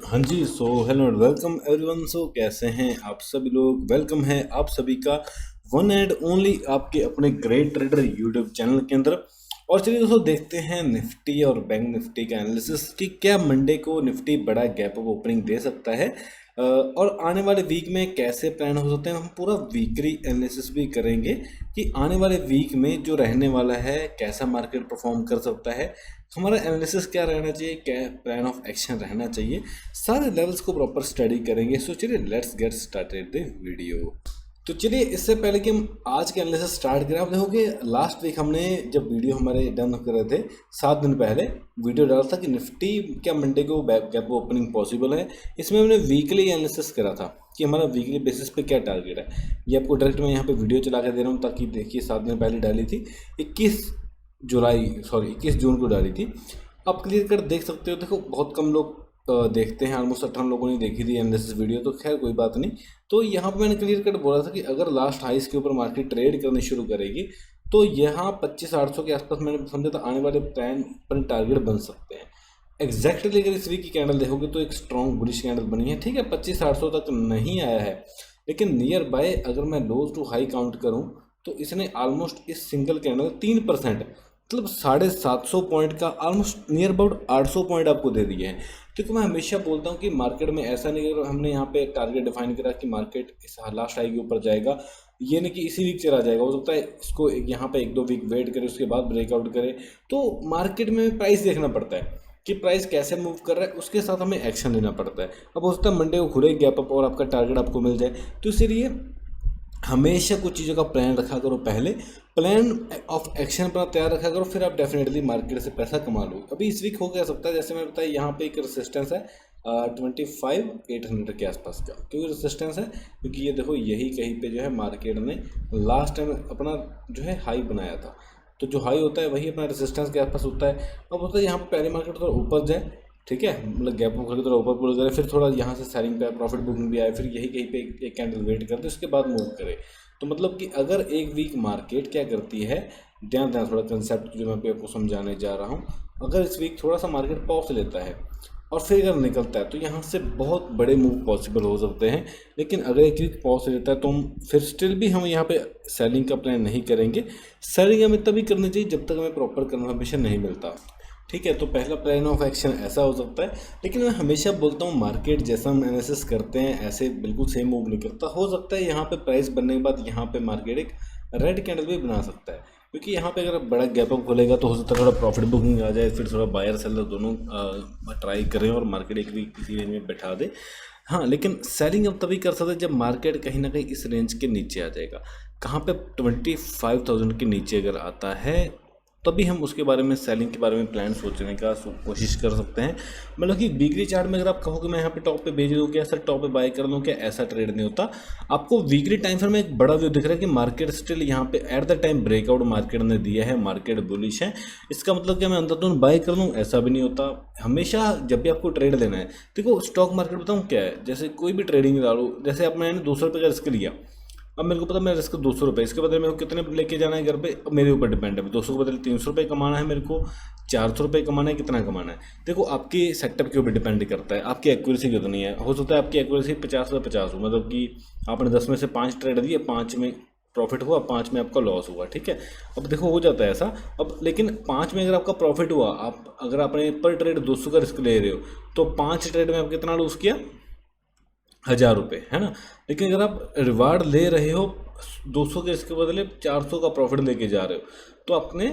हाँ जी, so hello and welcome everyone. So कैसे हैं आप सभी लोग। वेलकम है आप सभी का वन एंड ओनली आपके अपने ग्रेट ट्रेडर यूट्यूब चैनल के अंदर। और चलिए दोस्तों, देखते हैं निफ्टी और बैंक निफ्टी का एनालिसिस कि क्या मंडे को निफ्टी बड़ा गैप अप ओपनिंग दे सकता है, और आने वाले वीक में कैसे प्लान हो सकते हैं। हम पूरा वीकली एनालिसिस भी करेंगे कि आने वाले वीक में जो रहने वाला है कैसा मार्केट परफॉर्म कर सकता है, हमारा एनालिसिस क्या रहना चाहिए, क्या प्लान ऑफ एक्शन रहना चाहिए। सारे लेवल्स को प्रॉपर स्टडी करेंगे। सो चलिए let's get started the video. तो चलिए, इससे पहले कि हम आज के एनालिसिस स्टार्ट करें, आप देखोगे लास्ट वीक हमने जब वीडियो हमारे डन कर रहे थे 7 दिन पहले वीडियो डाला था कि निफ्टी क्या मंडे को गैप ओपनिंग पॉसिबल है। इसमें हमने वीकली एनालिसिस करा था कि हमारा वीकली बेसिस पे क्या टारगेट है। ये आपको डायरेक्ट मैं यहाँ पे वीडियो चला के दे रहा हूँ ताकि देखिए, 7 दिन पहले डाली थी 21 जून को डाली थी। आप क्लियर कर देख सकते हो। देखो, बहुत कम लोग देखते हैं, ऑलमोस्ट 18 लोगों ने देखी थी एनालिसिस वीडियो, तो खैर कोई बात नहीं। तो यहाँ पे मैंने क्लियर कट बोला था कि अगर लास्ट हाइस के ऊपर मार्केट ट्रेड करनी शुरू करेगी तो यहाँ 25,800 के आसपास मैंने समझा था आने वाले प्लान पर टारगेट बन सकते हैं। एग्जैक्टली अगर इस वीक की कैंडल देखोगे तो एक स्ट्रॉन्ग बुलिश कैंडल बनी है। ठीक है, 25,800 तक नहीं आया है, लेकिन नियर बाय अगर मैं लोज टू हाई काउंट करूँ तो इसने ऑलमोस्ट इस सिंगल कैंडल 3%, मतलब 750 पॉइंट का ऑलमोस्ट नियर अबाउट 800 पॉइंट आपको दे दिए हैं। क्योंकि मैं हमेशा बोलता हूँ कि मार्केट में ऐसा नहीं, अगर हमने यहाँ पे टारगेट डिफाइन करा कि मार्केट इस लास्ट हाई के ऊपर जाएगा, ये नहीं कि इसी वीक चला जाएगा। हो सकता है इसको यहाँ पे 1-2 वीक वेट करे, उसके बाद ब्रेकआउट करे। तो मार्केट में प्राइस देखना पड़ता है कि प्राइस कैसे मूव कर रहा है, उसके साथ हमें एक्शन लेना पड़ता है। अब हो सकता है मंडे को खुले गैप अप और आपका टारगेट आपको मिल जाए, तो इसीलिए हमेशा कुछ चीज़ों का प्लान रखा करो। पहले प्लान ऑफ एक्शन अपना तैयार रखा करो, फिर आप डेफिनेटली मार्केट से पैसा कमा लो। अभी इस वीक हो क्या सकता है, जैसे मैं बताया यहाँ पे एक रेसिस्टेंस है 25,800 के आसपास का। क्योंकि रेसिस्टेंस है क्योंकि ये देखो, यही कहीं पे जो है मार्केट ने लास्ट टाइम अपना जो है हाई बनाया था। तो जो हाई होता है वही अपना रेसिस्टेंस के आसपास होता है। अब होता है यहाँ पे पहले मार्केट थोड़ा ऊपर जाए, ठीक है, मतलब गैप अप करके थोड़ा ऊपर पुल करे, फिर थोड़ा यहाँ से सेलिंग पे प्रॉफिट बुकिंग भी आए, फिर यही कहीं पे एक कैंडल वेट कर दे, उसके बाद मूव करे। तो मतलब कि अगर एक वीक मार्केट क्या करती है, ध्यान ध्यान थोड़ा कंसेप्ट जो मैं आपको समझाने जा रहा हूँ। अगर इस वीक थोड़ा सा मार्केट पॉज लेता है और फिर अगर निकलता है तो यहाँ से बहुत बड़े मूव पॉसिबल हो सकते हैं। लेकिन अगर एक वीक पॉज लेता है तो हम फिर स्टिल भी हम यहाँ पे सेलिंग का प्लान नहीं करेंगे। सेलिंग हमें तभी करनी चाहिए जब तक हमें प्रॉपर कन्फर्मेशन नहीं मिलता। ठीक है, तो पहला प्लान ऑफ एक्शन ऐसा हो सकता है। लेकिन मैं हमेशा बोलता हूँ मार्केट जैसा हम एनालिसिस करते हैं ऐसे बिल्कुल सेम मूव नहीं करता। हो सकता है यहाँ पे प्राइस बनने के बाद यहाँ पे मार्केट एक रेड कैंडल भी बना सकता है, क्योंकि यहाँ पे अगर बड़ा गैप अप खोलेगा तो हो सकता है थोड़ा प्रॉफिट बुकिंग आ जाए, फिर थोड़ा बायर सेलर दोनों ट्राई करें और मार्केट एक भी किसी रेंज में बैठा दे। हाँ, लेकिन सेलिंग अब तभी कर सकते हैं जब मार्केट कहीं ना कहीं इस रेंज के नीचे आ जाएगा। कहाँ पे 25,000 के नीचे अगर आता है तभी हम उसके बारे में, सेलिंग के बारे में प्लान सोचने का कोशिश कर सकते हैं। मतलब कि वीकली चार्ट में अगर आप कहो कि मैं यहाँ पे टॉप पे भेज दूँ क्या सर, टॉप पे बाय कर लूँ क्या, ऐसा ट्रेड नहीं होता। आपको वीकली टाइम फ्रेम में एक बड़ा व्यू दिख रहा है कि मार्केट स्टिल यहाँ पे at the time breakout market ने दिया है, मार्केट बुलिश है। इसका मतलब क्या मैं अंदर बाय कर लूँ, ऐसा भी नहीं होता। हमेशा जब भी आपको ट्रेड लेना है, देखो स्टॉक मार्केट बताऊँ क्या है, जैसे कोई भी ट्रेडिंग डालो, जैसे अब मैंने 200 रुपये का रिस्क लिया। अब मेरे को पता मैं रिस्क 200 रुपये, इसके बदले मेरे को कितने लेके जाना है घर पे, अब मेरे ऊपर डिपेंड है। 200 के बदले 300 रुपये कमाना है मेरे को, 400 रुपये कमाना है, कितना कमाना है। देखो आपके सेटअप के ऊपर डिपेंड करता है, आपकी एक्यूरेसी कितनी है। हो सकता है आपकी एक्यूरेसी 50/50 हो, मतलब कि आपने 10 में से 5 ट्रेड दिए, 5 में प्रॉफिट हुआ, 5 में आपका लॉस हुआ। ठीक है, अब देखो हो जाता है ऐसा। अब लेकिन 5 में अगर आपका प्रॉफिट हुआ, आप अगर आपने पर ट्रेड 200 का रिस्क ले रहे हो तो 5 ट्रेड में आप कितना लूज किया, 1,000 रुपये, है ना। लेकिन अगर आप रिवार्ड ले रहे हो 200 के, इसके बदले 400 का प्रॉफिट लेके जा रहे हो, तो आपने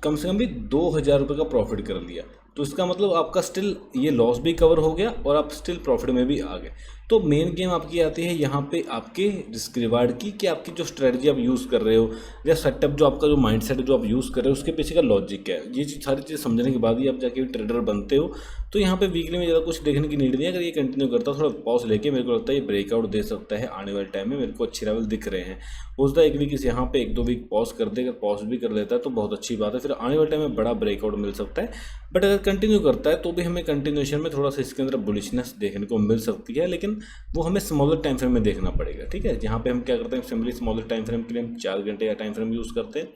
कम से कम भी 2,000 रुपये का प्रॉफिट कर लिया। तो इसका मतलब आपका स्टिल ये लॉस भी कवर हो गया और आप स्टिल प्रॉफिट में भी आ गए। तो मेन गेम आपकी आती है यहाँ पे आपके रिस्क रिवार्ड की, कि आपकी जो स्ट्रेटजी आप यूज़ कर रहे हो या सेटअप, जो आपका जो माइंडसेट जो आप यूज़ कर रहे हो, उसके पीछे का लॉजिक क्या है। ये सारी चीज़ समझने के बाद ही आप जाके ट्रेडर बनते हो। तो यहाँ पे वीकली में ज़्यादा कुछ देखने की नीड नहीं है। अगर ये कंटिन्यू करता, थोड़ा पॉज लेके, मेरे को लगता है ये ब्रेकआउट दे सकता है आने वाले टाइम में। मेरे को अच्छे लेवल दिख रहे हैं। हो सकता है एक वीक इस यहाँ पे 1-2 वीक पॉज कर दे, अगर पॉज भी कर लेता है तो बहुत अच्छी बात है, फिर आने वाले टाइम में बड़ा ब्रेकआउट मिल सकता है। बट अगर कंटिन्यू करता है तो भी हमें कंटिन्यूएशन में थोड़ा सा इसके अंदर बुलिशनेस देखने को मिल सकती है, लेकिन वो हमें स्मॉलर टाइम फ्रेम में देखना पड़ेगा। ठीक है, यहाँ पे हम क्या करते हैं, सिंपली स्मॉलर टाइम फ्रेम के लिए हम 4 घंटे का टाइम फ्रेम यूज़ करते हैं।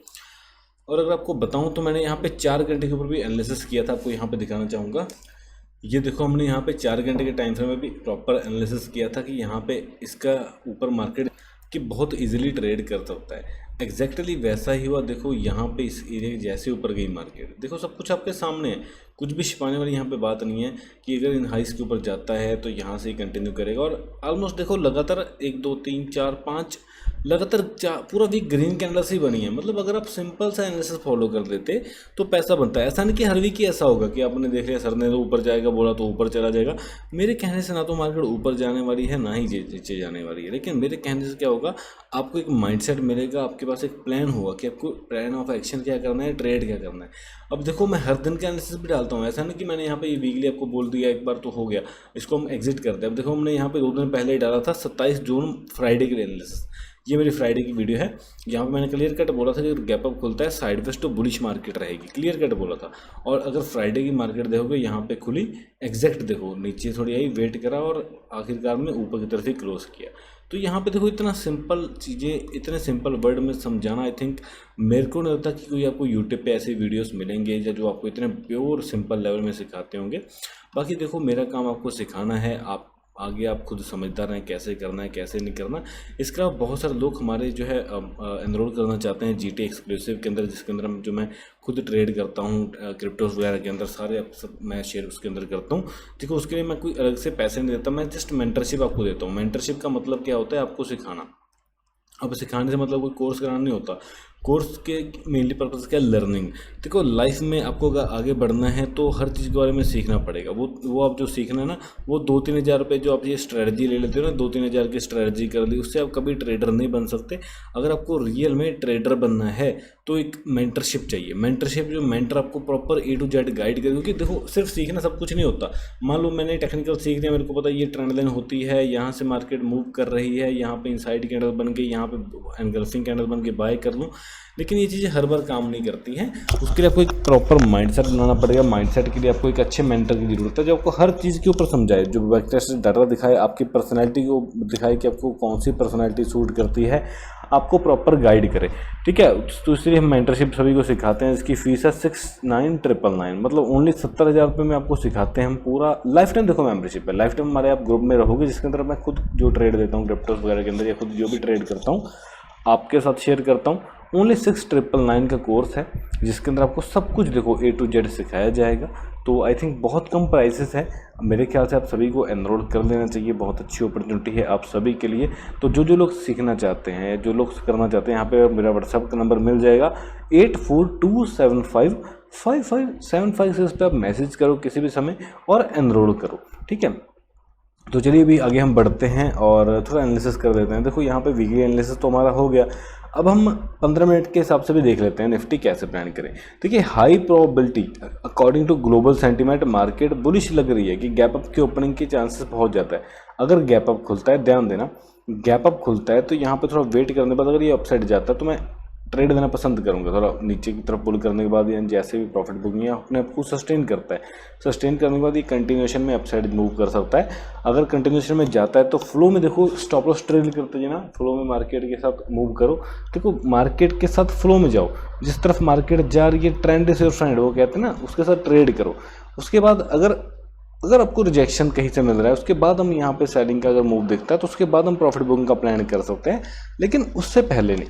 और अगर आपको बताऊँ तो मैंने यहाँ पे 4 घंटे के ऊपर भी एनालिसिस किया था, आपको यहाँ पे दिखाना चाहूँगा। ये देखो हमने यहाँ पे 4 घंटे के टाइम फ्रेम में भी प्रॉपर एनालिसिस किया था कि यहाँ पे इसका ऊपर मार्केट कि बहुत इजीली ट्रेड कर सकता है। एग्जैक्टली वैसा ही हुआ। देखो यहाँ पे इस एरिया के जैसे ऊपर गई मार्केट, देखो सब कुछ आपके सामने है, कुछ भी छिपाने वाली यहाँ पे बात नहीं है कि अगर इन हाइस के ऊपर जाता है तो यहाँ से ही कंटिन्यू करेगा। और ऑलमोस्ट देखो लगातार 1 2 3 4 5 लगातार पूरा वीक ग्रीन कैंडल्स ही बनी है। मतलब अगर आप सिंपल सा एनालिसिस फॉलो कर लेते तो पैसा बनता है। ऐसा नहीं कि हर वीक ही ऐसा होगा कि आपने देख लिया सर ने तो ऊपर जाएगा बोला तो ऊपर चला जाएगा। मेरे कहने से ना तो मार्केट ऊपर जाने वाली है ना ही नीचे जाने वाली है, लेकिन मेरे कहने से क्या होगा, आपको एक माइंडसेट मिलेगा, आपके पास एक प्लान होगा कि आपको प्लान ऑफ एक्शन क्या करना है, ट्रेड क्या करना है। अब देखो मैं हर दिन का एनालिसिस भी डालता हूँ, ऐसा नहीं कि मैंने यहाँ पे ये वीकली आपको बोल दिया एक बार तो हो गया, इसको हम एग्जिट करते हैं। अब देखो हमने यहाँ पे 2 दिन पहले ही डाला था 27 जून फ्राइडे के लिए एनालिसिस। ये मेरी फ्राइडे की वीडियो है। यहाँ पे मैंने क्लियर कट बोला था कि गैप अप खुलता है साइडवेज तो बुलिश मार्केट रहेगी, क्लियर कट बोला था। और अगर फ्राइडे की मार्केट देखोगे यहाँ पे खुली एग्जैक्ट, देखो नीचे थोड़ी आई, वेट करा और आखिरकार में ऊपर की तरफ ही क्लोज किया। तो यहाँ पे देखो इतना सिंपल चीज़ें, इतने सिंपल वर्ड में समझाना, आई थिंक मेरे को नहीं लगता कि कोई आपको यूट्यूब पे ऐसे वीडियोस मिलेंगे या जो आपको इतने प्योर सिंपल लेवल में सिखाते होंगे। बाकी देखो मेरा काम आपको सिखाना है, आप आगे आप खुद समझदार हैं कैसे करना है कैसे नहीं करना। इसके अलावा बहुत सारे लोग हमारे जो है एनरोल करना चाहते हैं GT एक्सक्लूसिव के अंदर, जिसके अंदर जो मैं खुद ट्रेड करता हूँ क्रिप्टोस वगैरह के अंदर, सारे सब मैं शेयर उसके अंदर करता हूँ। देखो उसके लिए मैं कोई अलग से पैसे नहीं देता, मैं जस्ट मेंटरशिप आपको देता हूँ। मेंटरशिप का मतलब क्या होता है, आपको सिखाना। अब सिखाने से मतलब कोई कोर्स कराना नहीं होता। कोर्स के मेनली पर्पज़ क्या है, लर्निंग। देखो लाइफ में आपको अगर आगे बढ़ना है तो हर चीज़ के बारे में सीखना पड़ेगा। वो आप जो सीखना है ना, वो 2-3 हज़ार रुपये जो आप ये स्ट्रेटजी ले लेते हो ना, 2-3 हज़ार की स्ट्रेटजी कर ली, उससे आप कभी ट्रेडर नहीं बन सकते। अगर आपको रियल में ट्रेडर बनना है तो एक मेंटरशिप चाहिए। मेंटरशिप जो मेंटर आपको proper A to Z guide करे, क्योंकि देखो सिर्फ सीखना सब कुछ नहीं होता। मान लो मैंने टेक्निकल सीख लिया, मेरे को पता है ये ट्रेंड लाइन होती है, यहाँ से मार्केट मूव कर रही है, यहाँ पे इनसाइड कैंडल बन के, यहाँ पे एनगल्फिंग कैंडल बन के बाय कर लूँ, लेकिन ये चीज़ें हर बार काम नहीं करती हैं। उसके लिए आपको एक प्रॉपर माइंडसेट बनाना पड़ेगा। माइंडसेट के लिए आपको एक अच्छे मेंटर की ज़रूरत है जो आपको हर चीज़ के ऊपर समझाए, जो बैकटेस्ट डाटा दिखाए, आपकी पर्सनैलिटी को दिखाए कि आपको कौन सी पर्सनैलिटी सूट करती है, आपको प्रॉपर गाइड करे, ठीक है। तो इसलिए हम मेंटरशिप सभी को सिखाते हैं। इसकी फीस है 69,999, मतलब ओनली 70,000 रुपये में आपको सिखाते हैं हम पूरा लाइफ टाइम। देखो मेंबरशिप है, लाइफ टाइम हमारे आप ग्रुप में रहोगे, जिसके अंदर मैं खुद जो ट्रेड देता हूँ क्रिप्टोस वगैरह के अंदर, या खुद जो भी ट्रेड करता हूँ आपके साथ शेयर करता हूँ। ओनली 6,999 का कोर्स है, जिसके अंदर आपको सब कुछ देखो A to Z सिखाया जाएगा। तो आई थिंक बहुत कम प्राइसेस है, मेरे ख्याल से आप सभी को एनरोल कर लेना चाहिए। बहुत अच्छी अपॉर्चुनिटी है आप सभी के लिए। तो जो लोग सीखना चाहते हैं, जो लोग करना चाहते हैं, यहाँ पे मेरा व्हाट्सएप का नंबर मिल जाएगा 8427555575 से। इस पर आप मैसेज करो किसी भी समय और एनरोल करो, ठीक है। तो चलिए अभी आगे हम बढ़ते हैं और थोड़ा एनालिसिस कर देते हैं। देखो यहाँ पे वीकली एनालिसिस तो हमारा हो गया। अब हम 15 मिनट के हिसाब से भी देख लेते हैं निफ्टी कैसे प्लान करें। देखिए high probability according to global sentiment market bullish लग रही है कि गैप अप की ओपनिंग के चांसेस बहुत ज़्यादा है। अगर गैप अप खुलता है, ध्यान देना, गैप अप खुलता है तो यहाँ पे थोड़ा वेट करने के बाद अगर ये अपसाइड जाता है तो मैं ट्रेड देना पसंद करूंगा। थोड़ा नीचे की तरफ पुल करने के बाद या जैसे भी प्रॉफिट बुकिंग है अपने आप को सस्टेन करता है, सस्टेन करने के बाद ये कंटिन्यूएशन में अपसाइड मूव कर सकता है। अगर कंटिन्यूएशन में जाता है तो फ्लो में देखो स्टॉप लॉस ट्रेड करते हैं ना, फ्लो में मार्केट के साथ मूव करो। देखो मार्केट के साथ फ्लो में जाओ, जिस तरफ मार्केट जा रही है ट्रेंड से फ्रेंड वो कहते हैं ना, उसके साथ ट्रेड करो। उसके बाद अगर आपको रिजेक्शन कहीं से मिल रहा है, उसके बाद हम यहाँ पे सेलिंग का अगर मूव दिखता है तो उसके बाद हम प्रॉफिट बुकिंग का प्लान कर सकते हैं, लेकिन उससे पहले नहीं,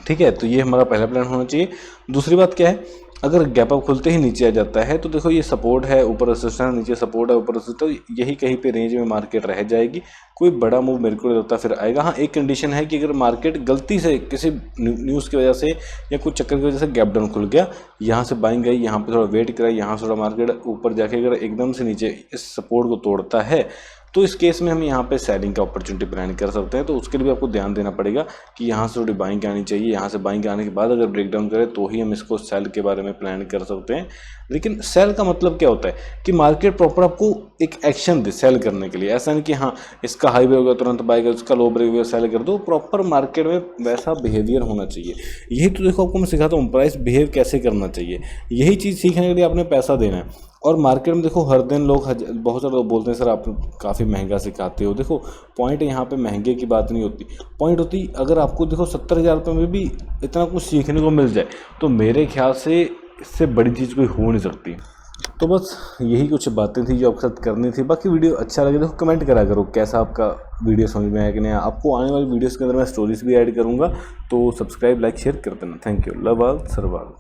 ठीक है। तो ये हमारा पहला प्लान होना चाहिए। दूसरी बात क्या है, अगर गैप अप खुलते ही नीचे आ जाता है तो देखो ये सपोर्ट है, ऊपर रेजिस्टेंस, नीचे सपोर्ट है, ऊपर रेजिस्टेंस, तो यही कहीं पे रेंज में मार्केट रह जाएगी। कोई बड़ा मूव मेरे को नहीं लगता फिर आएगा। हाँ एक कंडीशन है कि अगर मार्केट गलती से किसी न्यूज़ की वजह से या कुछ चक्कर की वजह से गैप डाउन खुल गया, यहाँ से बाइंग गई, यहाँ पे थोड़ा वेट करा, यहाँ से थोड़ा मार्केट ऊपर जाके अगर एकदम से नीचे इस सपोर्ट को तोड़ता है तो इस केस में हम यहाँ पे सेलिंग का अपॉर्चुनिटी प्लान कर सकते हैं। तो उसके लिए भी आपको ध्यान देना पड़ेगा कि यहाँ से थोड़ी बाइंग आनी चाहिए, यहाँ से बाइंग आने के बाद अगर ब्रेकडाउन करें तो ही हम इसको सेल के बारे में प्लान कर सकते हैं। लेकिन सेल का मतलब क्या होता है कि मार्केट प्रॉपर आपको एक एक्शन दे सेल करने के लिए। ऐसा नहीं कि हाँ इसका हाई ब्रेक हो गया तुरंत बाय कर, इसका लो ब्रेक हो गया सेल कर दो। प्रॉपर मार्केट में वैसा बिहेवियर होना चाहिए। यही तो देखो आपको मैं सिखाता हूँ प्राइस बिहेव कैसे करना चाहिए। यही चीज़ सीखने के लिए आपने पैसा देना है। और मार्केट में देखो हर दिन लोग बहुत सारे लोग बोलते हैं सर आप काफ़ी महंगा सिखाते हो। देखो पॉइंट यहाँ पे महंगे की बात नहीं होती, पॉइंट होती अगर आपको देखो 70,000 रुपये में भी इतना कुछ सीखने को मिल जाए तो मेरे ख्याल से इससे बड़ी चीज़ कोई हो नहीं सकती। तो बस यही कुछ बातें थी जो आपके साथ करनी थी। बाकी वीडियो अच्छा लगे तो कमेंट करा करो कैसा आपका वीडियो समझ में आया कि नहीं। आपको आने वाली वीडियोस के अंदर मैं स्टोरीज भी ऐड करूँगा, तो सब्सक्राइब लाइक शेयर कर देना। Thank you. Love all, serve all.